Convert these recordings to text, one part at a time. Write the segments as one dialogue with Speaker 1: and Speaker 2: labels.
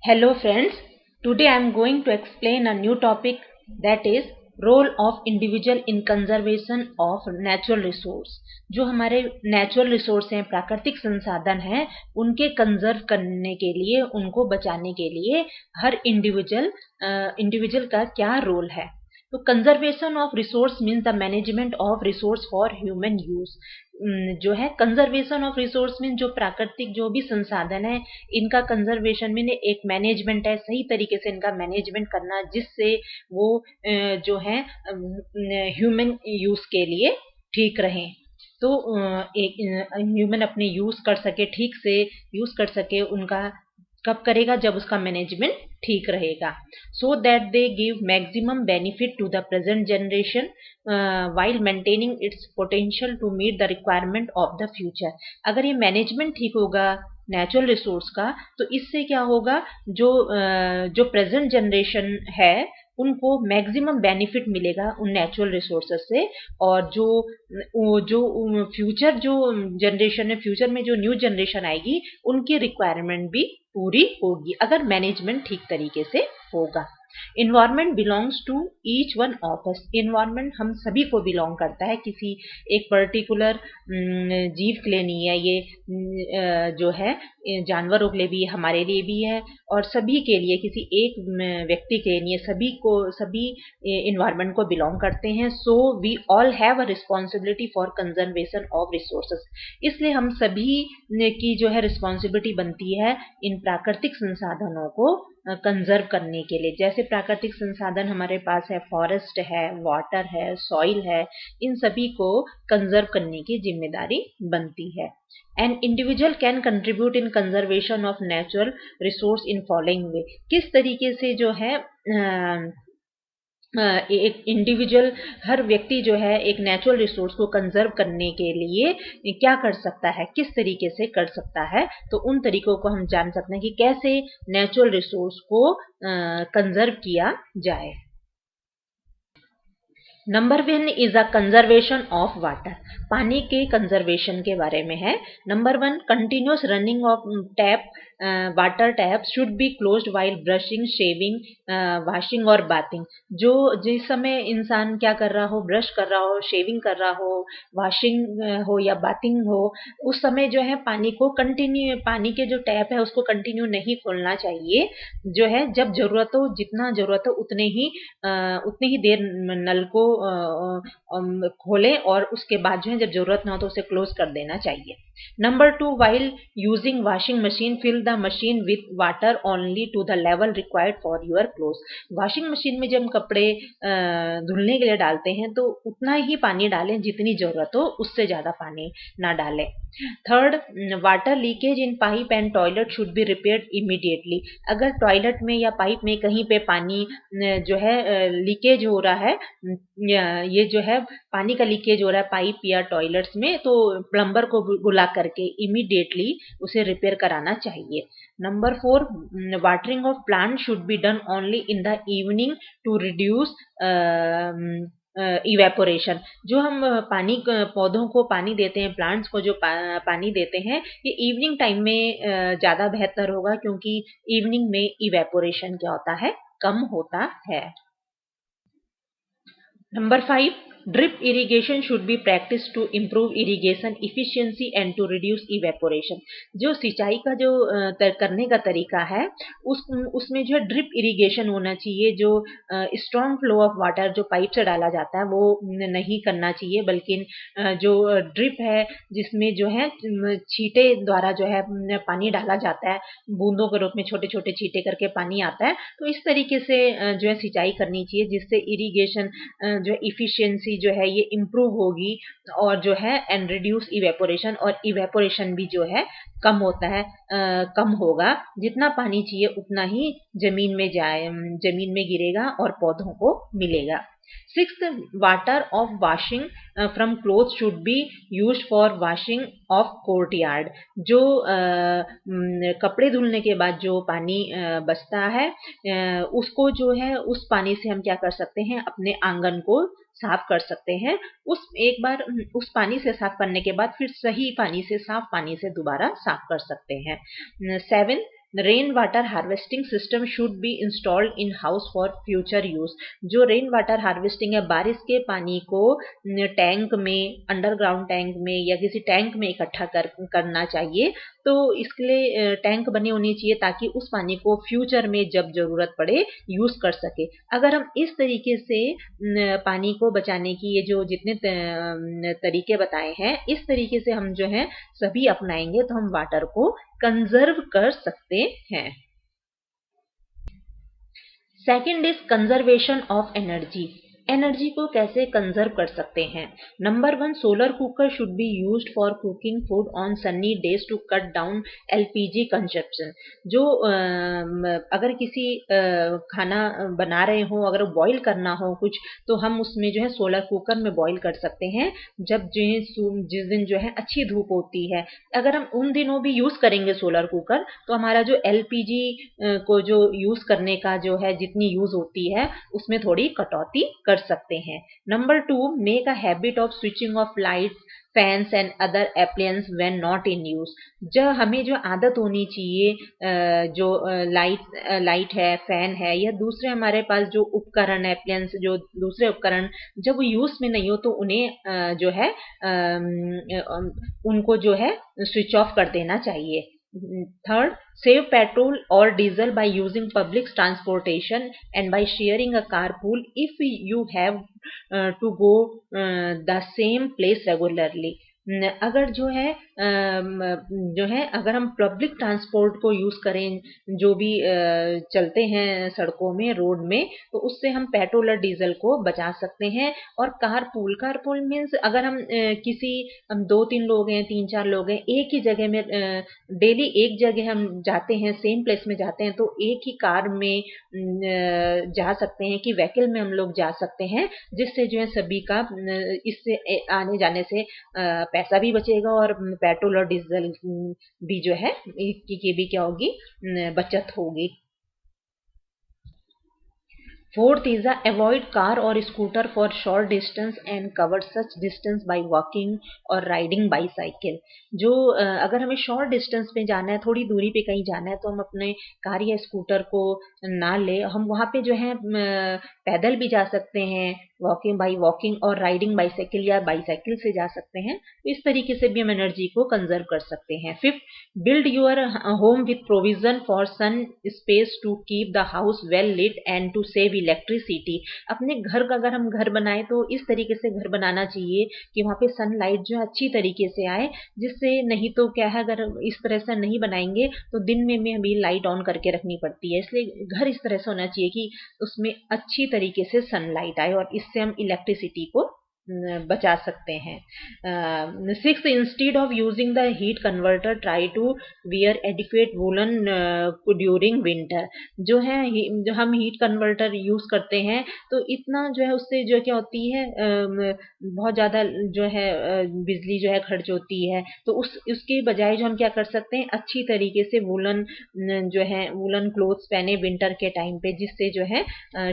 Speaker 1: Hello friends, today I am going to explain a new topic, that is role of individual in conservation of natural resource। जो हमारे natural resource हैं, प्राकृतिक संसाधन हैं, उनके conserve करने के लिए, उनको बचाने के लिए हर इंडिविजुअल का क्या रोल है। तो conservation of resource means the management of resource for human use. जो है कंजर्वेशन ऑफ रिसोर्स मीन जो प्राकृतिक जो भी संसाधन है, इनका कंजर्वेशन मीन एक मैनेजमेंट है, सही तरीके से इनका मैनेजमेंट करना, जिससे वो जो है ह्यूमन यूज के लिए ठीक रहें। तो एक ह्यूमन अपने यूज कर सके, ठीक से यूज कर सके, उनका कब करेगा, जब उसका मैनेजमेंट ठीक रहेगा। So that they give maximum benefit to the present generation while maintaining its potential to meet the requirement of the future. अगर ये मैनेजमेंट ठीक होगा नेचुरल रिसोर्स का, तो इससे क्या होगा, जो प्रेजेंट जनरेशन है उनको मैक्सिमम बेनिफिट मिलेगा उन नेचुरल रिसोर्सेज से, और जो फ्यूचर जो जनरेशन है, फ्यूचर में जो न्यू जनरेशन आएगी, उनकी रिक्वायरमेंट भी पूरी होगी अगर मैनेजमेंट ठीक तरीके से होगा। Environment belongs to each one of us. Environment हम सभी को बिलोंग करता है, किसी एक पर्टिकुलर जीव के लिए नहीं है। ये जो है जानवरों के लिए भी, हमारे लिए भी है, और सभी के लिए, किसी एक व्यक्ति के लिए नहीं है। सभी इन्वायरमेंट को बिलोंग करते हैं। So we all have a responsibility for conservation of resources. इसलिए हम सभी की जो है रिस्पॉन्सिबिलिटी बनती है इन प्राकृतिक संसाधनों को कंजर्व करने के लिए। जैसे प्राकृतिक संसाधन हमारे पास है, फॉरेस्ट है, वाटर है, सॉइल है, इन सभी को कंजर्व करने की जिम्मेदारी बनती है। An individual can contribute in conservation of natural resource in following वे। किस तरीके से जो है एक इंडिविजुअल, हर व्यक्ति जो है एक नेचुरल रिसोर्स को कंजर्व करने के लिए क्या कर सकता है, किस तरीके से कर सकता है। तो उन तरीकों को हम जान सकते हैं कि कैसे नेचुरल रिसोर्स को कंजर्व किया जाए। Number 1 is a conservation of water. पानी के कंजर्वेशन के बारे में है। Number 1, continuous running of tap water tap should be closed while brushing, shaving, washing और बाथिंग। जो जिस समय इंसान क्या कर रहा हो, ब्रश कर रहा हो, शेविंग कर रहा हो, वॉशिंग हो या बाथिंग हो, उस समय जो है पानी पानी के जो टैप है उसको कंटिन्यू नहीं खोलना चाहिए। जो है जब जरूरत हो, जितना जरूरत हो उतनी ही देर नल को खोलें, और उसके बाद जो है जब जरूरत ना हो तो उसे क्लोज कर देना चाहिए। Number 2, while using washing machine fill the machine with water only to the level required for your cloth. Washing machine में जब हम कपड़े धुलने के लिए डालते हैं तो उतना ही पानी डालें जितनी जरूरत हो, उससे ज्यादा पानी ना डालें। Third, water leakage in pipe and toilet should be repaired immediately. अगर टॉयलेट में या पाइप में कहीं पे पानी जो है लीकेज हो रहा है, ये जो है पानी का लीकेज हो रहा है पाइप या टॉयलेट्स में, तो प्लम्बर को बुला करके इमीडिएटली उसे रिपेयर कराना चाहिए। Number 4, watering of plant should be done only in the evening to reduce evaporation. जो हम पौधों को पानी देते हैं, प्लांट्स को जो पानी देते हैं, ये इवनिंग टाइम में ज़्यादा बेहतर होगा, क्योंकि इवनिंग में इवेपोरेशन क्या होता है, कम होता है। Number 5, drip irrigation should be practice to improve irrigation efficiency and to reduce evaporation. जो सिंचाई का जो करने का तरीका है, उसमें जो है ड्रिप इरिगेशन होना चाहिए। जो स्ट्रॉन्ग फ्लो ऑफ वाटर जो पाइप से डाला जाता है वो नहीं करना चाहिए, बल्कि जो ड्रिप है जिसमें जो है छींटे द्वारा जो है पानी डाला जाता है, बूंदों के रूप में छोटे छोटे छींटे करके पानी आता है। तो इस तरीके से जो है सिंचाई करनी चाहिए, जिससे इरिगेशन जो इफिशियंसी जो है ये इम्प्रूव होगी, और जो है एंड रिड्यूस इवेपोरेशन, और इवेपोरेशन भी जो है कम होता है, कम होगा। जितना पानी चाहिए उतना ही जमीन में गिरेगा और पौधों को मिलेगा। 6th, water of washing from cloth should be used for washing of courtyard. जो कपड़े धुलने के बाद जो पानी बचता है, उसको जो है उस पानी से हम क्या कर सकते हैं, अपने आंगन को साफ कर सकते हैं। एक बार उस पानी से साफ करने के बाद फिर सही पानी से, साफ पानी से दोबारा साफ कर सकते हैं। 7, rain water harvesting system should be installed in house for future use. जो रेन वाटर हार्वेस्टिंग है, बारिश के पानी को टैंक में, अंडरग्राउंड टैंक में या किसी टैंक में इकट्ठा करना चाहिए। तो इसके लिए टैंक बने होने चाहिए ताकि उस पानी को फ्यूचर में जब जरूरत पड़े यूज कर सके। अगर हम इस तरीके से पानी को बचाने की ये जो जितने तरीके बताए हैं, इस तरीके से हम जो है सभी अपनाएंगे तो हम वाटर को कंजर्व कर सकते हैं। Second is conservation of energy. Energy को कैसे कंजर्व कर सकते हैं? Number 1, solar cooker should be used for cooking food on sunny days to cut down LPG consumption. जो अगर किसी खाना बना रहे हो, अगर बॉईल करना हो कुछ, तो हम उसमें जो है सोलर कुकर में बॉईल कर सकते हैं जब जिस दिन जो है अच्छी धूप होती है। अगर हम उन दिनों भी यूज करेंगे सोलर कुकर तो हमारा जो एलपीजी को जो यूज करने का जो है जितनी यूज होती है उसमें थोड़ी कटौती कर सकते हैं। Number 2, make a habit of switching off light, fans and other appliance when not in use. जब हमें जो आदत होनी चाहिए, जो लाइट है, फैन है या दूसरे हमारे पास जो उपकरण है, एप्लायंस जो दूसरे उपकरण जब यूज में नहीं हो तो उन्हें जो है उनको जो है स्विच ऑफ कर देना चाहिए। Third, save petrol or diesel by using public transportation and by sharing a carpool if you have to go the same place regularly. अगर अगर हम पब्लिक ट्रांसपोर्ट को यूज करें, जो भी चलते हैं सड़कों में, रोड में, तो उससे हम पेट्रोल और डीजल को बचा सकते हैं। और कारपूल मीन्स अगर हम हम 2-3 लोग हैं, 3-4 लोग हैं, एक ही जगह में डेली एक जगह हम जाते हैं, सेम प्लेस में जाते हैं, तो एक ही कार में जा सकते हैं कि व्हीकल में हम लोग जा सकते हैं, जिससे जो है सभी का इससे आने जाने से पैसा भी बचेगा और पेट्रोल और डीजल भी जो है की भी क्या होगी, बचत होगी। Fourth is avoid car or scooter for short distance and cover such distance by walking or riding bicycle। जो अगर हमें शॉर्ट डिस्टेंस पे जाना है, थोड़ी दूरी पे कहीं जाना है, तो हम अपने कार या स्कूटर को ना ले, हम वहाँ पे जो है पैदल भी जा सकते हैं, वॉकिंग और राइडिंग बाइसाइकिल या बाइसाइकिल से जा सकते हैं। तो इस तरीके से भी हम एनर्जी को कंजर्व कर सकते हैं। Fifth, build your home with provision for sun space to keep the house well lit and to save electricity. अपने घर का अगर हम घर बनाए तो इस तरीके से घर बनाना चाहिए कि वहाँ पे सनलाइट जो है अच्छी तरीके से आए, जिससे नहीं तो क्या है, अगर इस तरह से नहीं बनाएंगे तो दिन में हमें लाइट ऑन करके रखनी पड़ती है। इसलिए घर इस तरह से होना चाहिए कि उसमें अच्छी तरीके से सनलाइट आए और इससे हम इलेक्ट्रिसिटी को बचा सकते हैं। 6, instead of using the heat converter try to wear adequate woollen during winter. जो है जो हम हीट कन्वर्टर यूज करते हैं तो इतना जो है उससे जो क्या होती है, बहुत ज़्यादा जो है बिजली जो है खर्च होती है। तो उसके बजाय जो हम क्या कर सकते हैं, अच्छी तरीके से वूलन जो है वूलन क्लोथ्स पहने विंटर के टाइम पे, जिससे जो है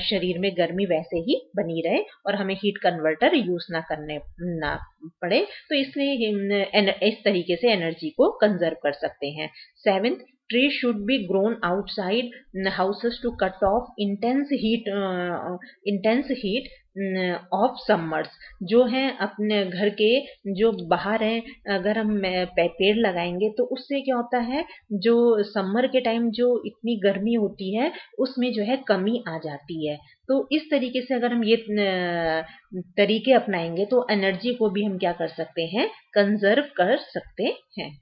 Speaker 1: शरीर में गर्मी वैसे ही बनी रहे और हमें हीट कन्वर्टर यूज ना पड़े। तो इसलिए इस तरीके से एनर्जी को कंजर्व कर सकते हैं। 7th, tree should be grown outside houses to cut off intense heat of summers. जो है अपने घर के जो बाहर है, अगर हम पेड़ लगाएंगे तो उससे क्या होता है, जो समर के टाइम जो इतनी गर्मी होती है उसमें जो है कमी आ जाती है। तो इस तरीके से अगर हम ये तरीके अपनाएंगे तो एनर्जी को भी हम क्या कर सकते हैं, कंजर्व कर सकते हैं।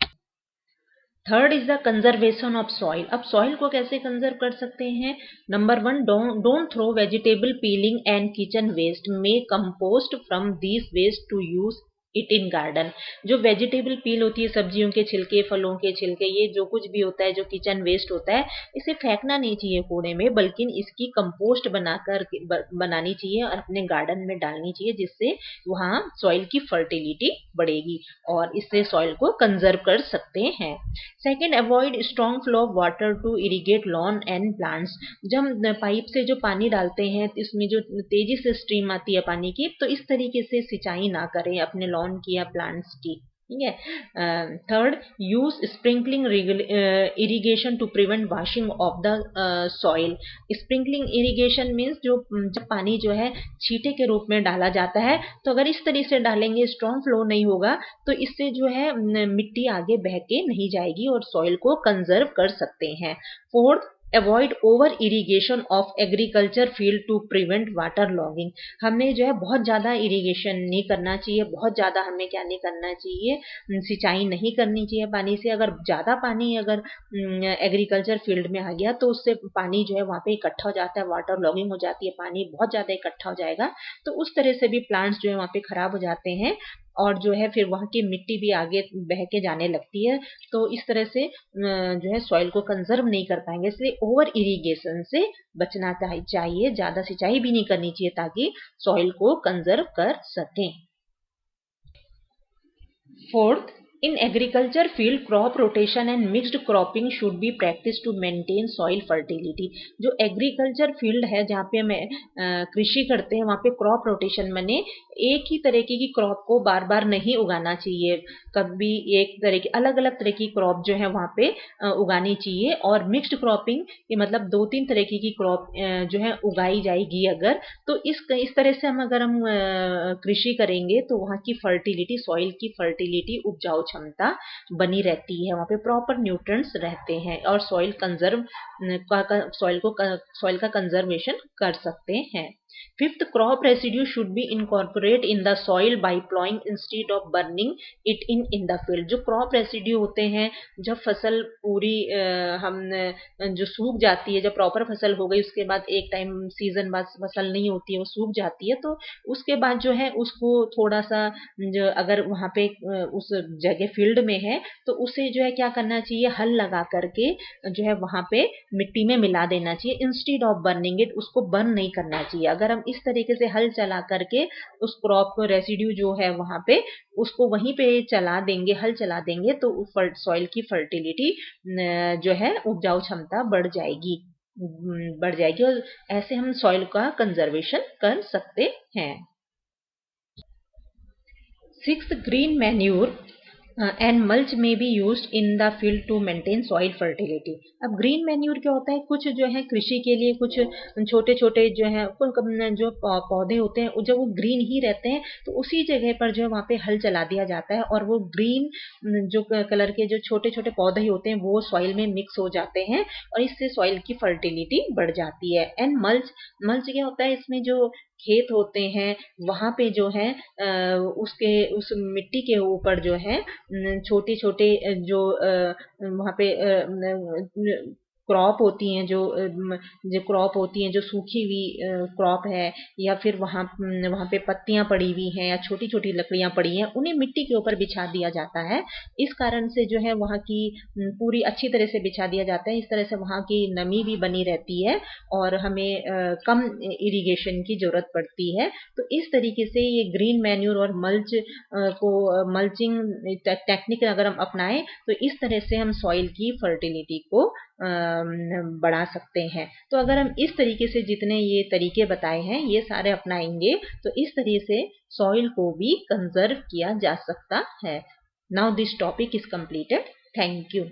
Speaker 1: Third is the conservation of soil. अब सॉइल को कैसे कंजर्व कर सकते हैं? Number 1, don't throw vegetable peeling and kitchen waste, make compost from this waste to use it in garden. जो वेजिटेबल पील होती है, सब्जियों के छिलके, फलों के छिलके, ये जो कुछ भी होता है, जो किचन वेस्ट होता है, इसे फेंकना नहीं चाहिए कूड़े में, बल्कि इसकी कंपोस्ट बनानी चाहिए और अपने गार्डन में डालनी चाहिए, जिससे वहाँ सॉइल की फर्टिलिटी बढ़ेगी और इससे सॉइल को कंजर्व कर सकते हैं। Second, avoid strong flow of water to irrigate lawn and plants. जब हम पाइप से जो पानी डालते हैं इसमें जो तेजी से स्ट्रीम आती है पानी की, तो इस तरीके से सिंचाई ना करें अपने लॉन की या प्लांट्स की। ठीक है। Third, use sprinkling irrigation to prevent washing of the soil. Sprinkling irrigation means जो जब पानी जो है छींटे के रूप में डाला जाता है, तो अगर इस तरीके से डालेंगे, स्ट्रॉन्ग फ्लो नहीं होगा, तो इससे जो है मिट्टी आगे बह के नहीं जाएगी और सॉइल को कंजर्व कर सकते हैं। Fourth, avoid over irrigation of agriculture field to prevent water logging. हमें जो है बहुत ज़्यादा इरिगेशन नहीं करना चाहिए, बहुत ज़्यादा हमें क्या नहीं करना चाहिए, सिंचाई नहीं करनी चाहिए पानी से। अगर ज़्यादा पानी अगर एग्रीकल्चर फील्ड में आ गया, तो उससे पानी जो है वहाँ पे इकट्ठा हो जाता है, वाटर लॉगिंग हो जाती है, पानी बहुत ज़्यादा इकट्ठा हो जाएगा, तो उस तरह से भी प्लांट्स जो है वहाँ पे खराब हो जाते हैं और जो है फिर वहाँ की मिट्टी भी आगे बह के जाने लगती है। तो इस तरह से जो है सॉइल को कंजर्व नहीं कर पाएंगे, इसलिए ओवर इरिगेशन से बचना चाहिए, ज़्यादा सिंचाई भी नहीं करनी चाहिए ताकि सॉइल को कंजर्व कर सकें। Fourth, in agriculture field crop rotation and mixed cropping should be practiced to maintain soil fertility। जो एग्रीकल्चर फील्ड है जहाँ पे हमें कृषि करते हैं, वहाँ पे क्रॉप रोटेशन माने एक ही तरीके की क्रॉप को बार बार नहीं उगाना चाहिए, कभी एक तरह की अलग अलग तरह की क्रॉप जो है वहाँ पे उगानी चाहिए। और मिक्स्ड क्रॉपिंग ये मतलब दो तीन तरीके की क्रॉप जो है उगाई जाएगी अगर, तो इस तरह से अगर हम कृषि करेंगे तो वहाँ की फर्टिलिटी, सॉइल की फर्टिलिटी, उपजाऊ क्षमता बनी रहती है, वहाँ पे प्रॉपर न्यूट्रिएंट्स रहते हैं और सॉइल कंजर्व सॉइल का कंजर्वेशन कर सकते हैं। Fifth, crop residue should be incorporate in the soil by ploughing instead of burning it in the field. जो क्रॉप रेसिड्यू होते हैं, जब फसल पूरी हम जो सूख जाती है, जब प्रॉपर फसल हो गई, उसके बाद एक टाइम सीजन बाद फसल नहीं होती है, वो सूख जाती है, तो उसके बाद जो है उसको थोड़ा सा जो अगर वहाँ पे उस जगह फील्ड में है, तो उसे जो है क्या करना चाहिए, हल लगा करके जो है वहाँ पे मिट्टी में मिला देना चाहिए इंस्टेड ऑफ बर्निंग इट। उसको बर्न नहीं करना चाहिए। अगर हम इस तरीके से हल चला करके उस क्रॉप को रेसिड्यू जो है वहाँ पे उसको वहीं पे चला देंगे, हल चला देंगे, तो सॉइल की फर्टिलिटी जो है उपजाऊ क्षमता बढ़ जाएगी और ऐसे हम सॉइल का कंजर्वेशन कर सकते हैं। Sixth, green manure and mulch में be used in the field to maintain soil fertility. अब ग्रीन मैन्यूर क्या होता है, कुछ जो है कृषि के लिए कुछ छोटे छोटे जो है जो पौधे होते हैं, जब वो ग्रीन ही रहते हैं, तो उसी जगह पर जो है वहाँ पे हल चला दिया जाता है और वो ग्रीन जो कलर के जो छोटे छोटे पौधे होते हैं वो सॉइल में मिक्स हो जाते हैं और इससे सॉइल की फर्टिलिटी बढ़ जाती है। एंड मल्च क्या होता है, इसमें जो खेत होते हैं वहाँ पे जो है उस मिट्टी के ऊपर जो है छोटे छोटे जो वहाँ पे क्रॉप होती हैं, जो क्रॉप होती हैं, जो सूखी हुई क्रॉप है, या फिर वहाँ वहाँ पे पत्तियां पड़ी हुई हैं या छोटी छोटी लकड़ियां पड़ी हैं, उन्हें मिट्टी के ऊपर बिछा दिया जाता है। इस कारण से जो है वहाँ की पूरी अच्छी तरह से बिछा दिया जाता है, इस तरह से वहाँ की नमी भी बनी रहती है और हमें कम इरिगेशन की जरूरत पड़ती है। तो इस तरीके से ये ग्रीन मैन्यूर और मल्चिंग टेक्निक अगर हम अपनाएं, तो इस तरह से हम सॉइल की फर्टिलिटी को बढ़ा सकते हैं। तो अगर हम इस तरीके से जितने ये तरीके बताए हैं ये सारे अपनाएंगे, तो इस तरीके से सॉइल को भी कंजर्व किया जा सकता है। Now this topic is completed. Thank you.